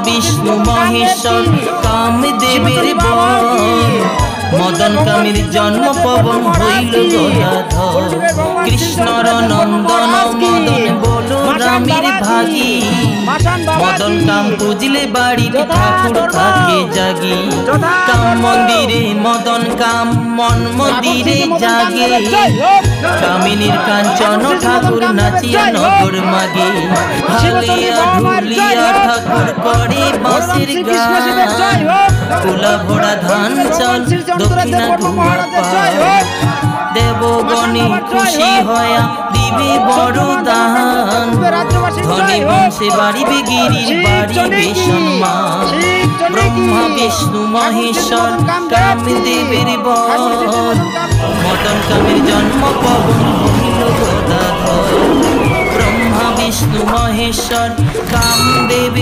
বিষ্ণু মহেশ্বর কামদেবের বর মদন কামের জন্ম পবন হইল গদাধর কৃষ্ণর নন্দন মদন বলরামের ভাগী মদন কাম পুজলে বাড়িতে ঠাকুর থাকে জাগি কাম মন্দিরে মদন কাম মন মন্দিরে জাগে কামিনীর কাঞ্চন ঠাকুর নাচিয়া নগর মাগে হালিয়া ঢুলিয়া ঠাকুর করে বাঁশের গান তুলা ভরা ধান চাল দক্ষিণা গুয়া পায় দেবগণে খুশি হয়া দিবে বড় দান ধনী বংশে বাড়িবে গিরির বাড়িবে সম্মান ব্রহ্মা বিষ্ণু মহেশ্বর কামদেবের বর মদন কামের জন্ম পবন হইল গদাধর ব্রহ্মা বিষ্ণু মহেশ্বর কামদেব